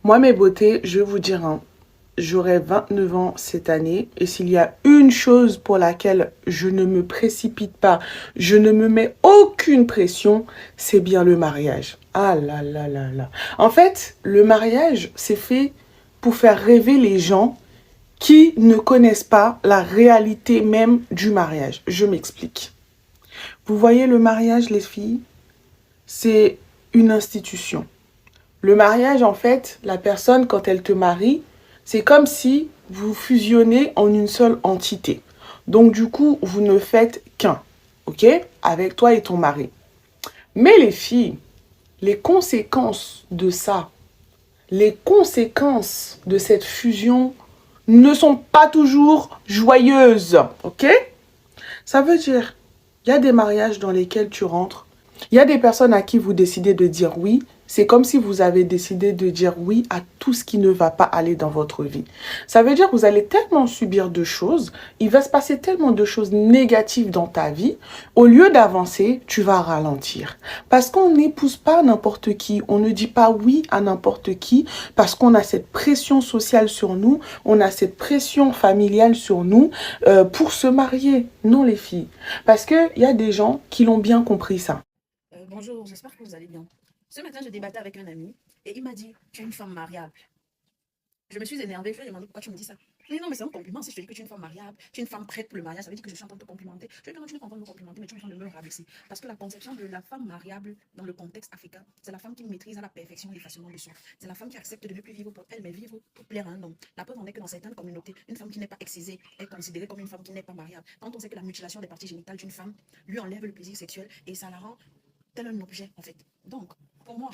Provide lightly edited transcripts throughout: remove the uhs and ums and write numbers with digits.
Moi, mes beautés, je vais vous dire, hein, j'aurai 29 ans cette année et s'il y a une chose pour laquelle je ne me précipite pas, je ne me mets aucune pression, c'est bien le mariage. Ah là là là là. En fait, le mariage, c'est fait pour faire rêver les gens qui ne connaissent pas la réalité même du mariage. Je m'explique. Vous voyez, le mariage, les filles, c'est une institution. Le mariage, en fait, la personne, quand elle te marie, c'est comme si vous fusionnez en une seule entité. Donc, du coup, vous ne faites qu'un, ok? Avec toi et ton mari. Mais les filles, les conséquences de ça, les conséquences de cette fusion ne sont pas toujours joyeuses, ok? Ça veut dire, il y a des mariages dans lesquels tu rentres, il y a des personnes à qui vous décidez de dire oui. C'est comme si vous avez décidé de dire oui à tout ce qui ne va pas aller dans votre vie. Ça veut dire que vous allez tellement subir de choses, il va se passer tellement de choses négatives dans ta vie. Au lieu d'avancer, tu vas ralentir. Parce qu'on n'épouse pas n'importe qui, on ne dit pas oui à n'importe qui, parce qu'on a cette pression sociale sur nous, on a cette pression familiale sur nous pour se marier. Non les filles. Parce qu'il y a des gens qui l'ont bien compris ça. Bonjour, j'espère que vous allez bien. Ce matin, je débattais avec un ami et il m'a dit, tu es une femme mariable. Je me suis énervée, je lui ai demandé pourquoi tu me dis ça. Je lui ai dit non, mais c'est un compliment. Si je te dis que tu es une femme mariable, tu es une femme prête pour le mariage, ça veut dire que je suis en train de te complimenter. Je lui ai dit non, tu n'es pas en train de me complimenter, mais tu es en train de me rabaisser. Parce que la conception de la femme mariable dans le contexte africain, c'est la femme qui maîtrise à la perfection l'effacement de soi. C'est la femme qui accepte de ne plus vivre pour elle, mais vivre pour plaire à un homme. La preuve en est que dans certaines communautés, une femme qui n'est pas excisée est considérée comme une femme qui n'est pas mariable. Quand on sait que la mutilation des parties génitales d'une femme lui enlève le plaisir sexuel et ça la rend tel un objet, en fait. Donc, pour moi,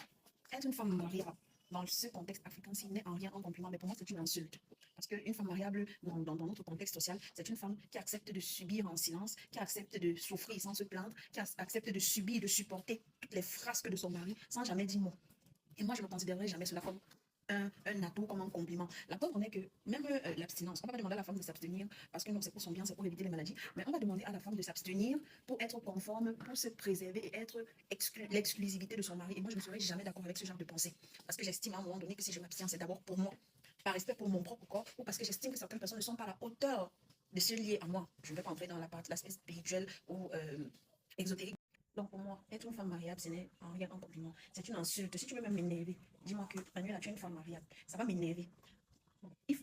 être une femme mariable dans ce contexte africain, s'il n'est en rien un compliment, mais pour moi, c'est une insulte. Parce qu'une femme mariable, dans notre contexte social, c'est une femme qui accepte de subir en silence, qui accepte de souffrir sans se plaindre, qui accepte de subir, de supporter toutes les frasques de son mari sans jamais dire mot. Et moi, je ne considérerais jamais cela comme un atout, comme un compliment. La preuve en est que même l'abstinence, on ne va pas demander à la femme de s'abstenir parce que non, c'est pour son bien, c'est pour éviter les maladies, mais on va demander à la femme de s'abstenir pour être conforme, pour se préserver et être l'exclusivité de son mari. Et moi, je ne serais jamais d'accord avec ce genre de pensée. Parce que j'estime à un moment donné que si je m'abstiens, c'est d'abord pour moi, par respect pour mon propre corps, ou parce que j'estime que certaines personnes ne sont pas à la hauteur de se lier à moi. Je ne vais pas entrer dans l'aspect spirituel ou exotérique. Donc pour moi, être une femme mariable, ce n'est en rien un compliment. C'est une insulte. Si tu veux même m'énerver, dis-moi que Manuela, tu es une femme mariable. Ça va m'énerver.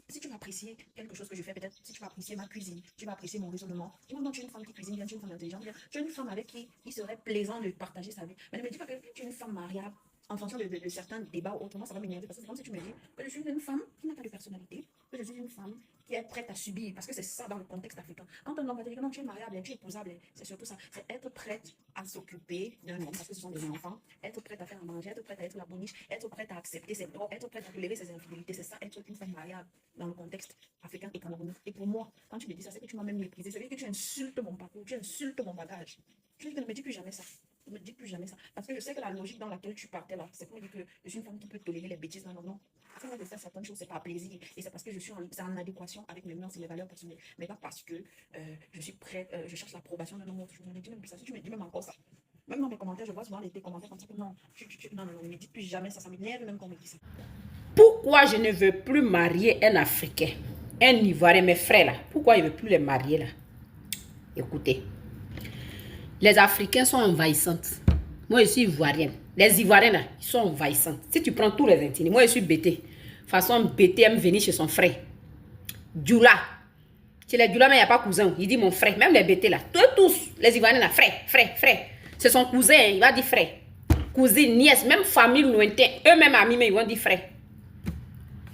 Si tu vas apprécier quelque chose que je fais, peut-être si tu vas apprécier ma cuisine, tu vas apprécier mon raisonnement. Dis-moi donc tu es une femme qui cuisine bien, tu es une femme intelligente, bien. Tu es une femme avec qui il serait plaisant de partager sa vie. Mais ne me dis pas que tu es une femme mariable en fonction de certains débats ou autrement, ça va m'énerver. Parce que c'est comme si tu me dis que je suis une femme qui n'a pas de personnalité, que je suis une femme qui est prête à subir, parce que c'est ça dans le contexte africain. Quand un homme va te dire que non, tu es mariable, tu es épousable, c'est surtout ça. C'est être prête à s'occuper d'un homme, parce que ce sont des enfants, être prête à faire à manger, être prête à être la boniche, être prête à accepter ses torts, être prête à tolérer ses infidélités. C'est ça, être une femme mariable dans le contexte africain et camerounais. Et pour moi, quand tu me dis ça, c'est que tu m'as même méprisé, c'est que tu insultes mon parcours, tu insultes mon bagage. Je dis que ne me dis plus jamais ça. Ne me dis plus jamais ça. Parce que je sais que la logique dans laquelle tu partais là, c'est pour dire que je suis une femme qui peut tolérer les bêtises. Non, non, non. Si moi de faire certaines choses, c'est pas plaisir. Et c'est parce que je suis en adéquation avec mes mœurs et mes valeurs personnelles. Mais pas parce que je suis prête, je cherche l'approbation d'un homme autre. Je ne me dis même plus ça. Si tu me dis même encore ça. Même dans mes commentaires, je vois souvent des commentaires comme ça que non, non, non, non, ne me dis plus jamais ça. Ça m'énerve même qu'on me dit ça. Pourquoi je ne veux plus marier un Africain, un Ivoirien, mes frères là? Pourquoi je ne veux plus les marier là? Écoutez, les Africains sont envahissantes. Moi, je suis Ivoirienne. Les Ivoiriens là, ils sont envahissantes. Si tu prends tous les intimes, moi, je suis Bété. Façon Bété aime venir chez son frère. Djoula. Chez les Djoula, mais il n'y a pas cousin. Il dit mon frère. Même les Bété là. Tous, les Ivoiriens là, frère, frère, frère. C'est son cousin, il va dire frère. Cousine, nièce, même famille lointaine. Eux-mêmes amis, mais ils vont dire frère.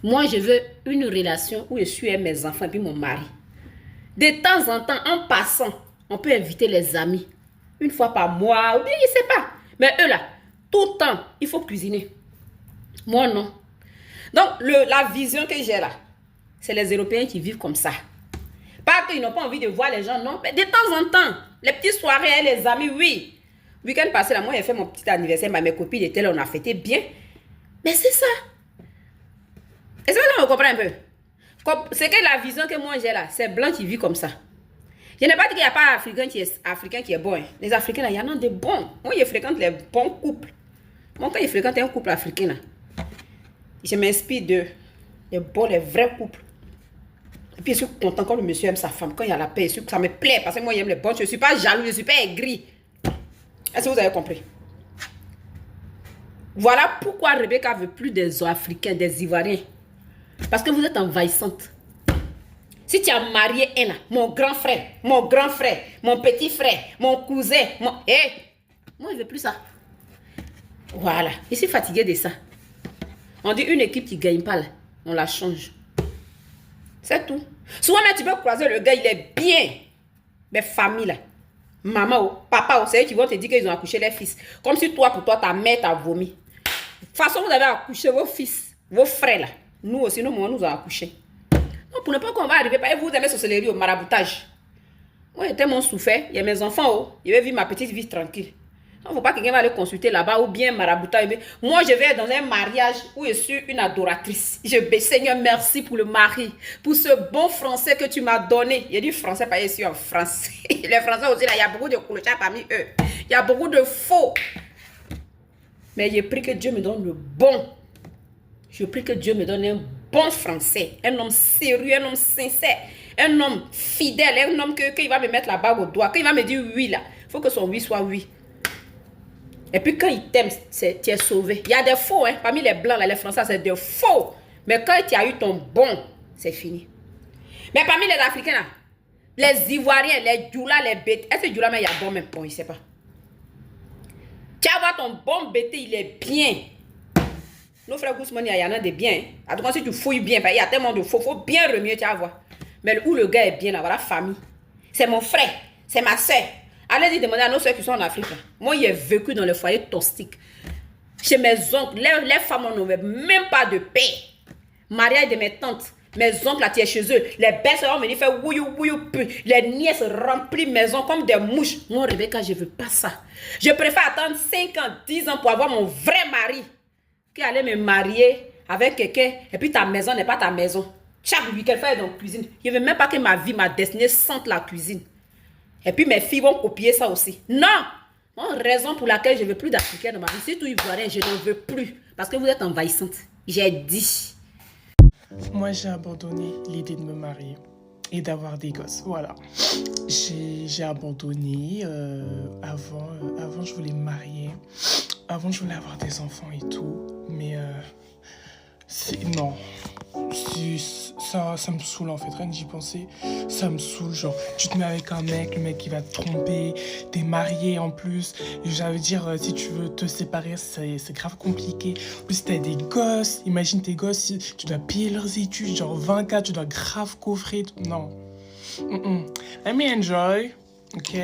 Moi, je veux une relation où je suis avec mes enfants et puis mon mari. De temps en temps, en passant, on peut inviter les amis. Une fois par mois, ou bien je ne sais pas. Mais eux là, tout le temps, il faut cuisiner. Moi, non. Donc, la vision que j'ai là, c'est les Européens qui vivent comme ça. Pas qu'ils n'ont pas envie de voir les gens, non. Mais de temps en temps, les petites soirées avec les amis, oui. Le week-end passé, là, moi, j'ai fait mon petit anniversaire. Mes copines étaient là, on a fêté bien. Mais c'est ça. Est-ce que vous comprenez un peu? C'est que la vision que moi j'ai là, c'est blanc qui vit comme ça. Je n'ai pas dit qu'il n'y a pas Africain qui est bon. Hein. Les Africains là, il y en a des bons. Moi, je fréquente les bons couples. Moi, quand je fréquente un couple africain là, Je m'inspire de les vrais couples. Et puis je suis content quand le monsieur aime sa femme, quand il y a la paix, ça me plaît parce que moi j'aime les bons. Je ne suis pas jaloux, je ne suis pas aigri. Est-ce que vous avez compris? Voilà pourquoi Rebecca veut plus des Africains, des Ivoiriens. Parce que vous êtes envahissante. Si tu as marié un là, mon grand frère, mon petit frère, mon cousin, moi je veux plus ça. Voilà, je suis fatiguée de ça. On dit une équipe qui ne gagne pas là, on la change. C'est tout. Souvent même tu peux croiser le gars, il est bien. Mais famille là, maman, papa, c'est eux qui vont te dire qu'ils ont accouché les fils. Comme si toi, pour toi, ta mère t'a vomi. De toute façon, vous avez accouché vos fils, vos frères là. Nous aussi, nous avons accouché. Donc, pour ne pas qu'on va arriver, vous aimez sorcellerie au maraboutage. Moi, j'ai tellement souffert. Il y a mes enfants, je vais vivre ma petite vie tranquille. Il ne faut pas que quelqu'un va aller consulter là-bas ou bien maraboutage. Moi, je vais être dans un mariage où je suis une adoratrice. Seigneur, merci pour le mari, pour ce bon français que tu m'as donné. Il y a du français, pas ici en français. Les Français aussi, là, il y a beaucoup de clochards parmi eux. Il y a beaucoup de faux. Mais j'ai pris que Dieu me donne le bon. Je prie que Dieu me donne un bon français, un homme sérieux, un homme sincère, un homme fidèle, un homme qu'il va me mettre la bague au doigt, qu'il va me dire oui là. Il faut que son oui soit oui. Et puis quand il t'aime, tu es sauvé. Il y a des faux, hein. Parmi les blancs, là, les français, c'est des faux. Mais quand tu as eu ton bon, c'est fini. Mais parmi les Africains, là, les Ivoiriens, les Djoula, les bêtes, est-ce que Djoula, mais il y a bon même bon, il ne sait pas. Tu vas voir ton bon bêté, il est bien. Nos frères Guzman, il y en a des biens. En tout cas, si tu fouilles bien, il y a tellement de faux. Il faut bien remuer, tu vas voir. Mais où le gars est bien, là, voilà, famille. C'est mon frère, c'est ma soeur. Allez-y demander à nos soeurs qui sont en Afrique. Là. Moi, j'ai vécu dans le foyer toxique. Chez mes oncles, les femmes n'avaient même pas de paix. Mariage de mes tantes. Mes oncles, là, tu es chez eux. Les belles-sœurs vont venir faire wouillou, wouillou, les nièces remplissent maison comme des mouches. Non, Rebecca, je ne veux pas ça. Je préfère attendre 5 ans, 10 ans pour avoir mon vrai mari. Qui allait me marier avec quelqu'un et puis ta maison n'est pas ta maison. Chaque week-end, faire dans la cuisine. Je ne veux même pas que ma vie, ma destinée sente la cuisine. Et puis mes filles vont copier ça aussi. Non! Raison pour laquelle je ne veux plus d'Africains dans ma vie. Si tout ivoirien, je n'en veux plus. Parce que vous êtes envahissante. J'ai dit. Moi, j'ai abandonné l'idée de me marier et d'avoir des gosses. Voilà. J'ai abandonné. Avant, je voulais me marier. Avant, je voulais avoir des enfants et tout. Mais non. Ça me saoule en fait, rien que j'y pensais, ça me saoule. Genre, tu te mets avec un mec, le mec il va te tromper, t'es marié en plus. J'allais dire, si tu veux te séparer, c'est grave compliqué. En plus, t'as des gosses, imagine tes gosses, tu dois payer leurs études, genre 20K, tu dois grave coffrer. Non. Let me enjoy, ok?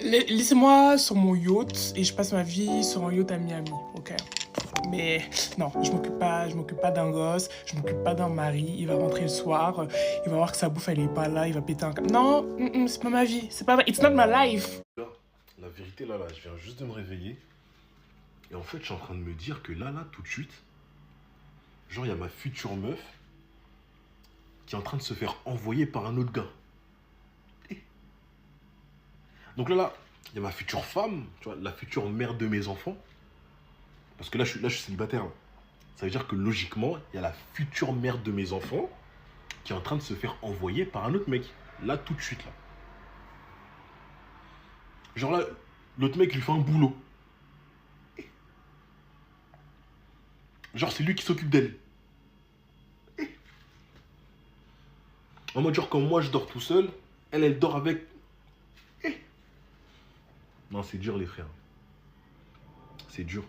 Laissez-moi sur mon yacht et je passe ma vie sur un yacht à Miami, ok? Mais non, je m'occupe pas d'un gosse, je m'occupe pas d'un mari. Il va rentrer le soir, il va voir que sa bouffe elle est pas là, il va péter un câble. Non, c'est pas ma vie, c'est pas ma... It's not my life. La vérité là, je viens juste de me réveiller. Et en fait, je suis en train de me dire que là, tout de suite, genre, il y a ma future meuf qui est en train de se faire envoyer par un autre gars. Donc là, il y a ma future femme, tu vois, la future mère de mes enfants. Parce que là, je suis célibataire. Là. Ça veut dire que logiquement, il y a la future mère de mes enfants qui est en train de se faire envoyer par un autre mec. Là, tout de suite, là. Genre là, l'autre mec lui fait un boulot. Genre, c'est lui qui s'occupe d'elle. En mode genre, quand moi, je dors tout seul, elle dort avec... Non, c'est dur, les frères. C'est dur.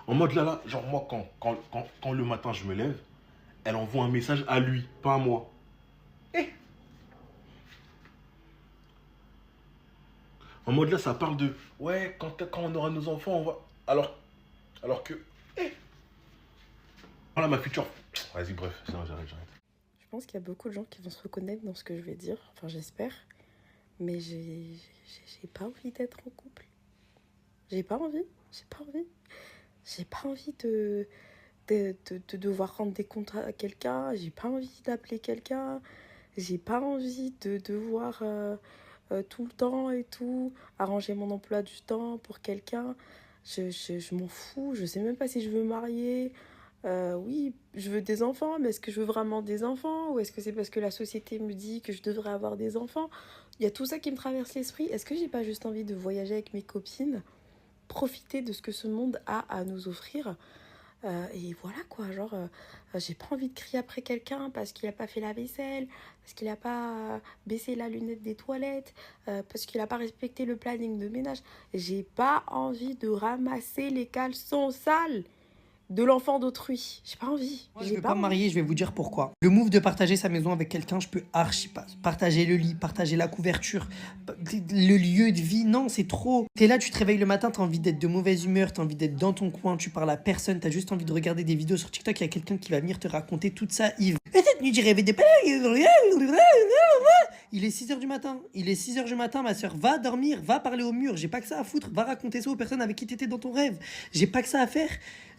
En mode là, genre moi, quand le matin je me lève, elle envoie un message à lui, pas à moi. En mode là, ça parle de, ouais, quand on aura nos enfants, on va... Alors que... Voilà ma future... Vas-y, bref, j'arrête. Je pense qu'il y a beaucoup de gens qui vont se reconnaître dans ce que je vais dire, enfin j'espère. Mais j'ai pas envie d'être en couple. J'ai pas envie. J'ai pas envie de devoir rendre des comptes à quelqu'un. J'ai pas envie d'appeler quelqu'un. J'ai pas envie de devoir tout le temps et tout arranger mon emploi du temps pour quelqu'un. Je m'en fous, je sais même pas si je veux me marier. Oui, je veux des enfants, mais est-ce que je veux vraiment des enfants? Ou est-ce que c'est parce que la société me dit que je devrais avoir des enfants? Il y a tout ça qui me traverse l'esprit. Est-ce que j'ai pas juste envie de voyager avec mes copines, profiter de ce que ce monde a à nous offrir? Et voilà quoi, genre, j'ai pas envie de crier après quelqu'un parce qu'il a pas fait la vaisselle, parce qu'il a pas baissé la lunette des toilettes, parce qu'il a pas respecté le planning de ménage. J'ai pas envie de ramasser les caleçons sales de l'enfant d'autrui. J'ai pas envie. Moi, je vais pas me marier, je vais vous dire pourquoi. Le move de partager sa maison avec quelqu'un, je peux archi pas. Partager le lit, partager la couverture, le lieu de vie, non, c'est trop. T'es là, tu te réveilles le matin, t'as envie d'être de mauvaise humeur, t'as envie d'être dans ton coin, tu parles à personne, t'as juste envie de regarder des vidéos sur TikTok, il y a quelqu'un qui va venir te raconter toute sa Yves. Et cette nuit, j'ai rêvé des... Il est 6h du matin. Il est 6h du matin, ma soeur. Va dormir, va parler au mur. J'ai pas que ça à foutre. Va raconter ça aux personnes avec qui t'étais dans ton rêve. J'ai pas que ça à faire.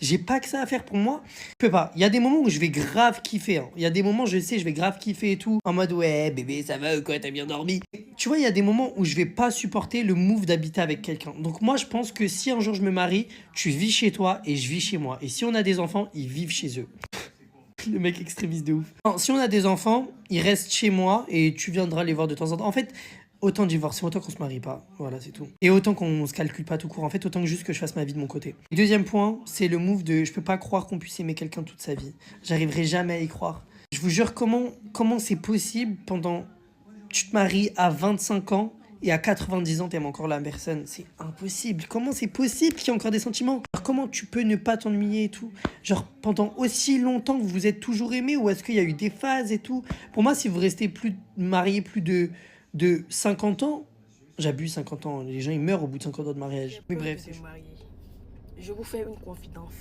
J'ai pas que ça à faire pour moi. Je peux pas. Il y a des moments où je vais grave kiffer. Il y a des moments, je sais, je vais grave kiffer et tout. En mode, ouais, bébé, ça va ou quoi, t'as bien dormi. Tu vois, il y a des moments où je vais pas supporter le move d'habiter avec quelqu'un. Donc moi, je pense que si un jour je me marie, tu vis chez toi et je vis chez moi. Et si on a des enfants, ils vivent chez eux. Le mec extrémiste de ouf. Non, si on a des enfants, ils restent chez moi et tu viendras les voir de temps en temps. En fait, autant divorcer, autant qu'on se marie pas. Voilà, c'est tout. Et autant qu'on se calcule pas tout court. En fait, autant que juste que je fasse ma vie de mon côté. Deuxième point, c'est le move de je peux pas croire qu'on puisse aimer quelqu'un toute sa vie. J'arriverai jamais à y croire. Je vous jure, comment c'est possible pendant... Tu te maries à 25 ans et à 90 ans, t'aimes encore la personne. C'est impossible. Comment c'est possible qu'il y ait encore des sentiments? Alors, comment tu peux ne pas t'ennuyer et tout? Genre, pendant aussi longtemps que vous vous êtes toujours aimé, ou est-ce qu'il y a eu des phases et tout? Pour moi, si vous restez marié plus de 50 ans, j'abuse 50 ans. Les gens, ils meurent au bout de 50 ans de mariage. Mais bref, c'est chaud. Je vous fais une confidence.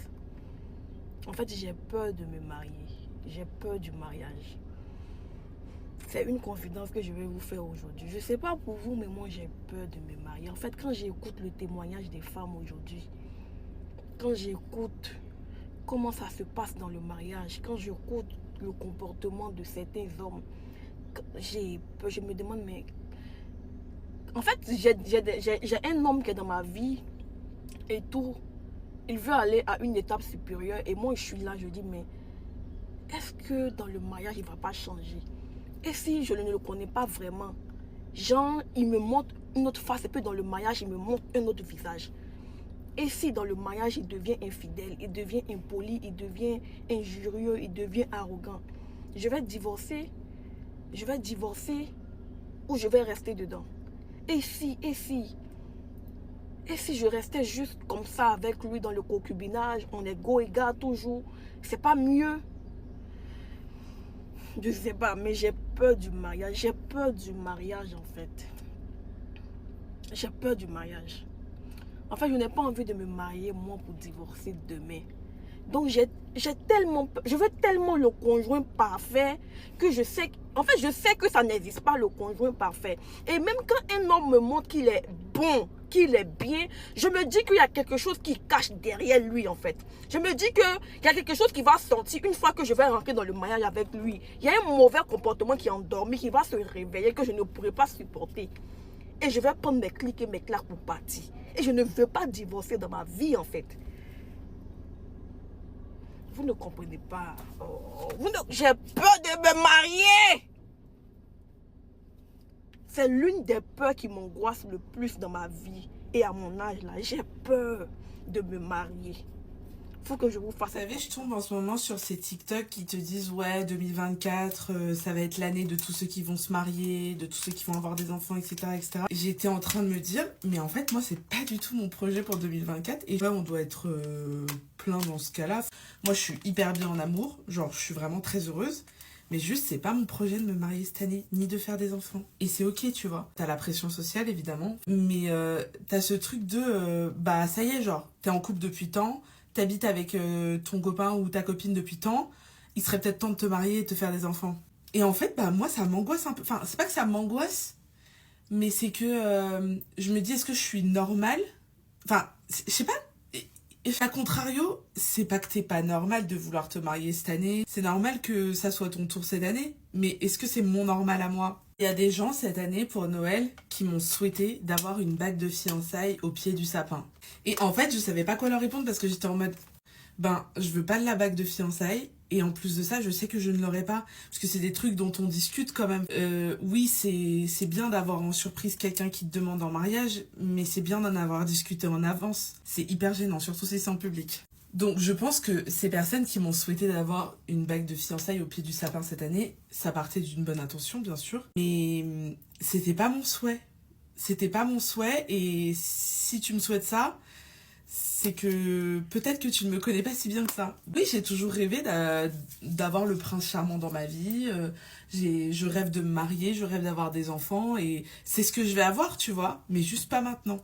En fait, j'ai peur de me marier. J'ai peur du mariage. C'est une confidence que je vais vous faire aujourd'hui. Je sais pas pour vous, mais moi j'ai peur de me marier. En fait, quand j'écoute le témoignage des femmes aujourd'hui, quand j'écoute comment ça se passe dans le mariage, quand j'écoute le comportement de certains hommes, j'ai peur, je me demande, mais... En fait, j'ai un homme qui est dans ma vie et tout. Il veut aller à une étape supérieure et moi je suis là, je dis, mais est-ce que dans le mariage il va pas changer? Et si je ne le connais pas vraiment, genre, il me montre une autre face et puis dans le mariage, il me montre un autre visage. Et si dans le mariage, il devient infidèle, il devient impoli, il devient injurieux, il devient arrogant, je vais divorcer ou je vais rester dedans. Et si je restais juste comme ça avec lui dans le concubinage, on est go et gars toujours, c'est pas mieux? Je sais pas, mais j'ai peur du mariage. J'ai peur du mariage, en fait. J'ai peur du mariage. En fait, je n'ai pas envie de me marier, moi, pour divorcer demain. Donc, j'ai tellement peur. Je veux tellement le conjoint parfait que je sais... En fait, je sais que ça n'existe pas, le conjoint parfait. Et même quand un homme me montre qu'il est bon, qu'il est bien, je me dis qu'il y a quelque chose qui cache derrière lui, en fait. Je me dis qu'il y a quelque chose qui va sortir une fois que je vais rentrer dans le mariage avec lui. Il y a un mauvais comportement qui est endormi, qui va se réveiller, que je ne pourrai pas supporter. Et je vais prendre mes clics et mes claques pour partir. Et je ne veux pas divorcer dans ma vie, en fait. Vous ne comprenez pas. J'ai peur de me marier. C'est l'une des peurs qui m'angoisse le plus dans ma vie. Et à mon âge, là, j'ai peur de me marier. Faut que je vous fasse... Vous savez, je tombe en ce moment sur ces TikTok qui te disent ouais, 2024, ça va être l'année de tous ceux qui vont se marier, de tous ceux qui vont avoir des enfants, etc., etc. J'étais en train de me dire, mais en fait, moi, c'est pas du tout mon projet pour 2024. Et là, on doit être plein dans ce cas-là. Moi, je suis hyper bien en amour. Genre, je suis vraiment très heureuse. Mais juste, c'est pas mon projet de me marier cette année, ni de faire des enfants. Et c'est ok, tu vois. T'as la pression sociale, évidemment. Mais t'as ce truc de, bah, ça y est, genre, t'es en couple depuis tant, t'habites avec ton copain ou ta copine depuis tant, il serait peut-être temps de te marier et de te faire des enfants. Et en fait, bah, moi, ça m'angoisse un peu. Enfin, c'est pas que ça m'angoisse, mais c'est que je me dis, est-ce que je suis normale? Enfin, je sais pas. Et à contrario, c'est pas que t'es pas normal de vouloir te marier cette année. C'est normal que ça soit ton tour cette année. Mais est-ce que c'est mon normal à moi? Il y a des gens cette année pour Noël qui m'ont souhaité d'avoir une bague de fiançailles au pied du sapin. Et en fait, je savais pas quoi leur répondre parce que j'étais en mode, je veux pas de la bague de fiançailles. Et en plus de ça, je sais que je ne l'aurai pas. Parce que c'est des trucs dont on discute quand même. Oui, c'est bien d'avoir en surprise quelqu'un qui te demande en mariage, mais c'est bien d'en avoir discuté en avance. C'est hyper gênant, surtout si c'est en public. Donc je pense que ces personnes qui m'ont souhaité d'avoir une bague de fiançailles au pied du sapin cette année, ça partait d'une bonne intention, bien sûr. Mais c'était pas mon souhait. C'était pas mon souhait. Et si tu me souhaites ça, c'est que peut-être que tu ne me connais pas si bien que ça. Oui, j'ai toujours rêvé d'avoir le prince charmant dans ma vie. Je rêve de me marier, je rêve d'avoir des enfants et c'est ce que je vais avoir, tu vois, mais juste pas maintenant.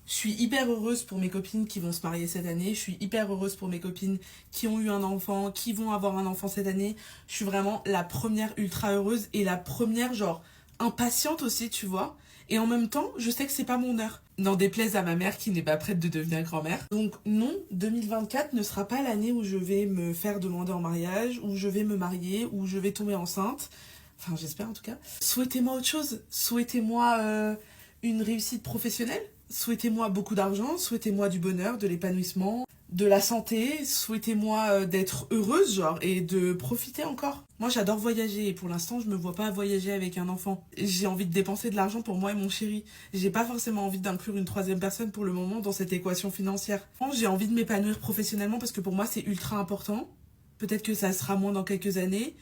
Je suis hyper heureuse pour mes copines qui vont se marier cette année. Je suis hyper heureuse pour mes copines qui ont eu un enfant, qui vont avoir un enfant cette année. Je suis vraiment la première ultra heureuse et la première genre impatiente aussi, tu vois. Et en même temps, je sais que c'est pas mon heure. N'en déplaise à ma mère qui n'est pas prête de devenir grand-mère. Donc non, 2024 ne sera pas l'année où je vais me faire demander en mariage, où je vais me marier, où je vais tomber enceinte. Enfin, j'espère en tout cas. Souhaitez-moi autre chose. Souhaitez-moi une réussite professionnelle. Souhaitez-moi beaucoup d'argent. Souhaitez-moi du bonheur, de l'épanouissement, de la santé. Souhaitez-moi d'être heureuse, genre, et de profiter encore. Moi, j'adore voyager et pour l'instant, je me vois pas voyager avec un enfant. J'ai envie de dépenser de l'argent pour moi et mon chéri. J'ai pas forcément envie d'inclure une troisième personne pour le moment dans cette équation financière. J'ai envie de m'épanouir professionnellement parce que pour moi, c'est ultra important. Peut-être que ça sera moins dans quelques années.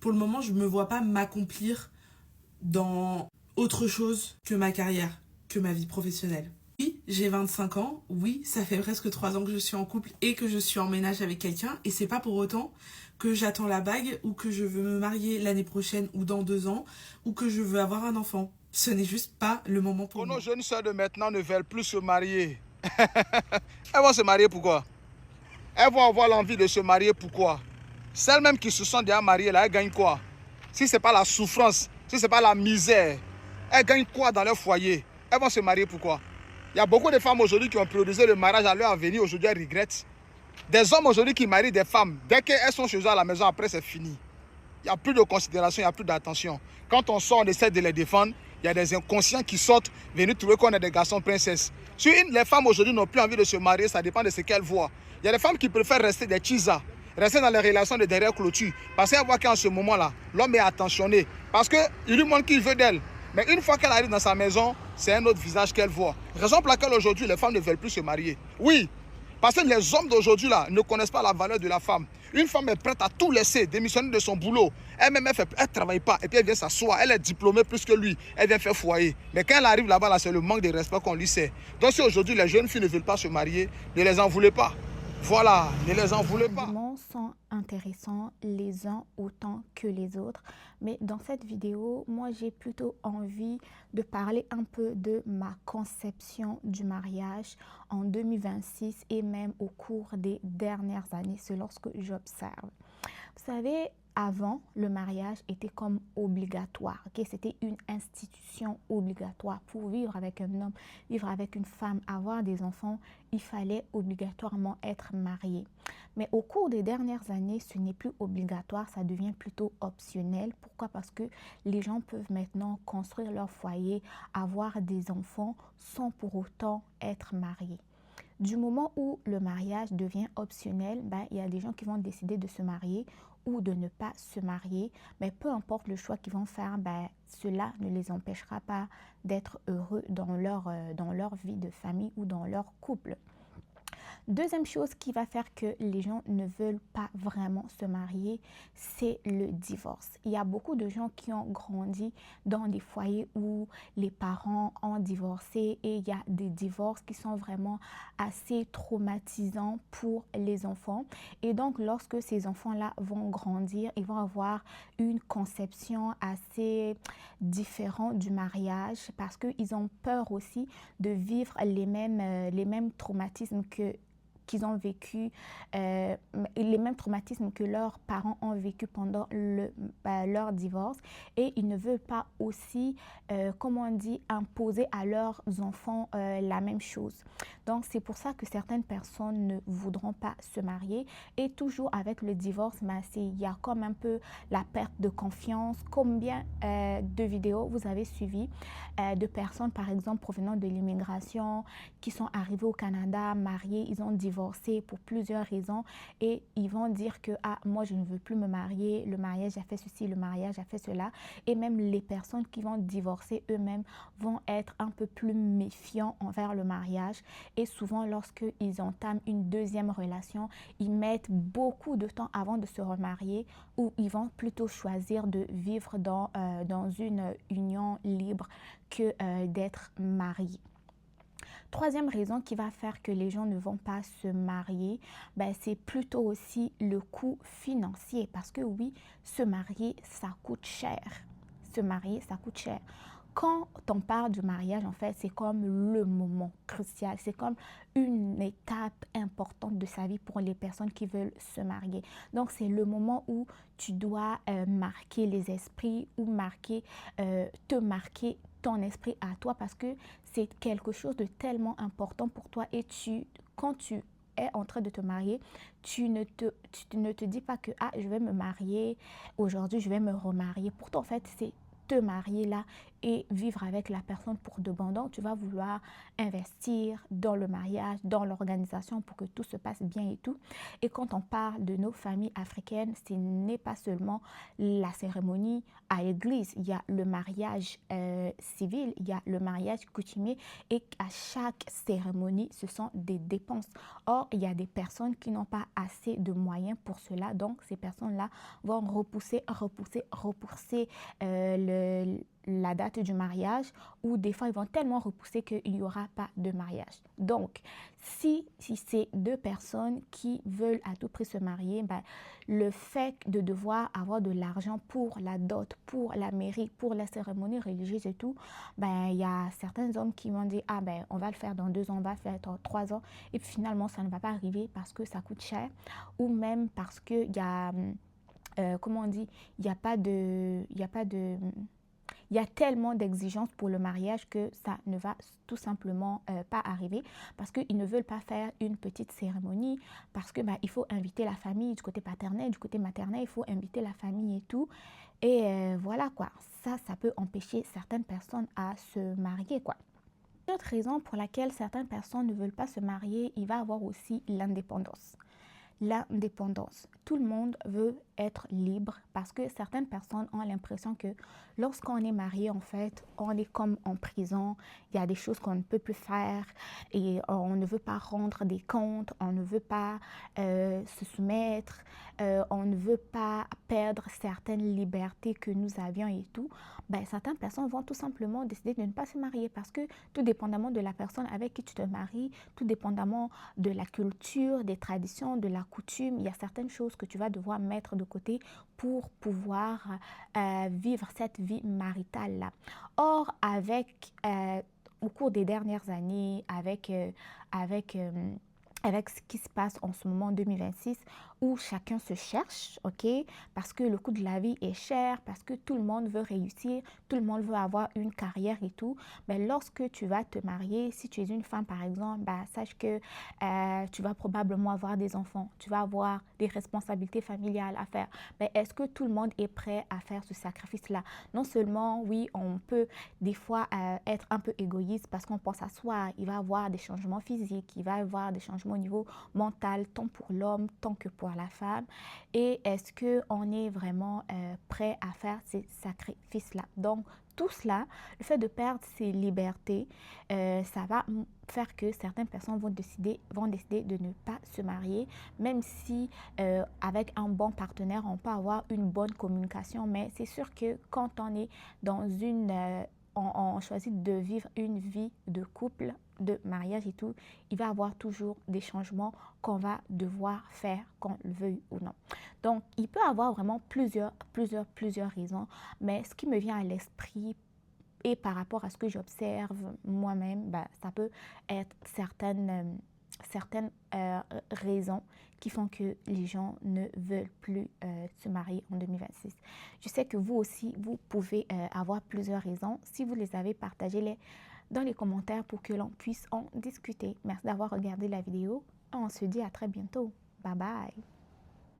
Pour le moment, je me vois pas m'accomplir dans autre chose que ma carrière, que ma vie professionnelle. Oui, j'ai 25 ans. Oui, ça fait presque 3 ans que je suis en couple et que je suis en ménage avec quelqu'un. Et c'est pas pour autant que j'attends la bague ou que je veux me marier l'année prochaine ou dans 2 ans ou que je veux avoir un enfant. Ce n'est juste pas le moment pour moi. Nos jeunes sœurs de maintenant ne veulent plus se marier. Elles vont se marier pourquoi? Elles vont avoir l'envie de se marier pourquoi? Celles même qui se sont déjà mariées là, elles gagnent quoi? Si ce n'est pas la souffrance, si ce n'est pas la misère, elles gagnent quoi dans leur foyer? Elles vont se marier pourquoi? Il y a beaucoup de femmes aujourd'hui qui ont priorisé le mariage à leur avenir, aujourd'hui elles regrettent. Des hommes aujourd'hui qui marient des femmes, dès qu'elles sont chez eux à la maison, après c'est fini. Il n'y a plus de considération, il n'y a plus d'attention. Quand on sort, on essaie de les défendre, il y a des inconscients qui sortent, venus trouver qu'on est des garçons princesses. Si les femmes aujourd'hui n'ont plus envie de se marier, ça dépend de ce qu'elles voient. Il y a des femmes qui préfèrent rester des chisas, rester dans les relations de derrière clôture. Parce qu'elles voient qu'en ce moment-là, l'homme est attentionné. Parce qu'il lui montre qu'il veut d'elle. Mais une fois qu'elle arrive dans sa maison, c'est un autre visage qu'elle voit. Raison pour laquelle aujourd'hui, les femmes ne veulent plus se marier. Oui, parce que les hommes d'aujourd'hui là ne connaissent pas la valeur de la femme. Une femme est prête à tout laisser, démissionner de son boulot. Elle-même, elle ne travaille pas et puis elle vient s'asseoir. Elle est diplômée plus que lui. Elle vient faire foyer. Mais quand elle arrive là-bas, là, c'est le manque de respect qu'on lui sait. Donc si aujourd'hui les jeunes filles ne veulent pas se marier, ne les en voulez pas. Voilà, ne les en voulez pas. Les arguments sont intéressants les uns autant que les autres, mais dans cette vidéo, moi j'ai plutôt envie de parler un peu de ma conception du mariage en 2026 et même au cours des dernières années, selon ce que j'observe. Vous savez, avant, le mariage était comme obligatoire, okay? C'était une institution obligatoire. Pour vivre avec un homme, vivre avec une femme, avoir des enfants, il fallait obligatoirement être marié. Mais au cours des dernières années, ce n'est plus obligatoire, ça devient plutôt optionnel. Pourquoi? Parce que les gens peuvent maintenant construire leur foyer, avoir des enfants sans pour autant être mariés. Du moment où le mariage devient optionnel, il y a des gens qui vont décider de se marier ou de ne pas se marier, mais peu importe le choix qu'ils vont faire, cela ne les empêchera pas d'être heureux dans leur vie de famille ou dans leur couple. Deuxième chose qui va faire que les gens ne veulent pas vraiment se marier, c'est le divorce. Il y a beaucoup de gens qui ont grandi dans des foyers où les parents ont divorcé et il y a des divorces qui sont vraiment assez traumatisants pour les enfants. Et donc, lorsque ces enfants-là vont grandir, ils vont avoir une conception assez différente du mariage parce qu'ils ont peur aussi de vivre les mêmes traumatismes qu'ils ont vécu, les mêmes traumatismes que leurs parents ont vécu pendant leur divorce, et ils ne veulent pas aussi, imposer à leurs enfants la même chose. Donc, c'est pour ça que certaines personnes ne voudront pas se marier. Et toujours avec le divorce, ben, il y a comme un peu la perte de confiance. Combien de vidéos vous avez suivies de personnes, par exemple, provenant de l'immigration, qui sont arrivées au Canada, mariées, ils ont divorcé pour plusieurs raisons et ils vont dire que ah, moi, je ne veux plus me marier, le mariage a fait ceci, le mariage a fait cela. Et même les personnes qui vont divorcer eux-mêmes vont être un peu plus méfiants envers le mariage. Et souvent, lorsqu'ils entament une deuxième relation, ils mettent beaucoup de temps avant de se remarier ou ils vont plutôt choisir de vivre dans une union libre que d'être mariés. Troisième raison qui va faire que les gens ne vont pas se marier, ben, c'est plutôt aussi le coût financier. Parce que oui, se marier, ça coûte cher. Se marier, ça coûte cher. Quand on parle du mariage, en fait, c'est comme le moment crucial. C'est comme une étape importante de sa vie pour les personnes qui veulent se marier. Donc, c'est le moment où tu dois marquer les esprits ou te marquer ton esprit à toi parce que c'est quelque chose de tellement important pour toi et quand tu es en train de te marier, tu ne te dis pas que ah, je vais me marier aujourd'hui, je vais me remarier. Pourtant, en fait, c'est te marier là et vivre avec la personne pour de bon. Donc, tu vas vouloir investir dans le mariage, dans l'organisation pour que tout se passe bien et tout. Et quand on parle de nos familles africaines, ce n'est pas seulement la cérémonie à l'église. Il y a le mariage civil, il y a le mariage coutumier et à chaque cérémonie, ce sont des dépenses. Or, il y a des personnes qui n'ont pas assez de moyens pour cela. Donc, ces personnes-là vont repousser la date du mariage ou des fois ils vont tellement repousser qu'il n'y aura pas de mariage. Donc, si c'est deux personnes qui veulent à tout prix se marier, ben, le fait de devoir avoir de l'argent pour la dot, pour la mairie, pour la cérémonie religieuse et tout, ben, il y a certains hommes qui vont dire ah ben on va le faire dans 2 ans, on va le faire dans 3 ans et puis finalement ça ne va pas arriver parce que ça coûte cher ou même parce qu'il y a comment on dit, il y a tellement d'exigences pour le mariage que ça ne va tout simplement pas arriver parce qu'ils ne veulent pas faire une petite cérémonie parce que il faut inviter la famille du côté paternel, du côté maternel, il faut inviter la famille et tout. Et voilà quoi, ça peut empêcher certaines personnes à se marier quoi. Une autre raison pour laquelle certaines personnes ne veulent pas se marier, il va avoir aussi l'indépendance. L'indépendance. Tout le monde veut être libre parce que certaines personnes ont l'impression que lorsqu'on est marié, en fait, on est comme en prison. Il y a des choses qu'on ne peut plus faire et on ne veut pas rendre des comptes, on ne veut pas se soumettre, on ne veut pas perdre certaines libertés que nous avions et tout. Ben, certaines personnes vont tout simplement décider de ne pas se marier parce que tout dépendamment de la personne avec qui tu te maries, tout dépendamment de la culture, des traditions, de la coutume, il y a certaines choses que tu vas devoir mettre de côté pour pouvoir vivre cette vie maritale-là. Or, au cours des dernières années, avec ce qui se passe en ce moment en 2026 où chacun se cherche, ok, parce que le coût de la vie est cher, parce que tout le monde veut réussir, tout le monde veut avoir une carrière et tout. Mais lorsque tu vas te marier, si tu es une femme par exemple, sache que tu vas probablement avoir des enfants, tu vas avoir des responsabilités familiales à faire. Mais est-ce que tout le monde est prêt à faire ce sacrifice-là? Non seulement, oui, on peut des fois être un peu égoïste parce qu'on pense à soi, il va y avoir des changements physiques, il va y avoir des changements au niveau mental, tant pour l'homme, tant que pour la femme. Et est-ce qu'on est vraiment prêt à faire ces sacrifices-là? Donc, tout cela, le fait de perdre ses libertés, ça va faire que certaines personnes vont décider de ne pas se marier, même si avec un bon partenaire, on peut avoir une bonne communication. Mais c'est sûr que quand on est dans on choisit de vivre une vie de couple, de mariage et tout, il va y avoir toujours des changements qu'on va devoir faire, qu'on le veuille ou non. Donc, il peut y avoir vraiment plusieurs raisons, mais ce qui me vient à l'esprit et par rapport à ce que j'observe moi-même, ça peut être certaines raisons qui font que les gens ne veulent plus se marier en 2026. Je sais que vous aussi, vous pouvez avoir plusieurs raisons. Si vous les avez, partagez-les dans les commentaires pour que l'on puisse en discuter. Merci d'avoir regardé la vidéo. On se dit à très bientôt. Bye bye.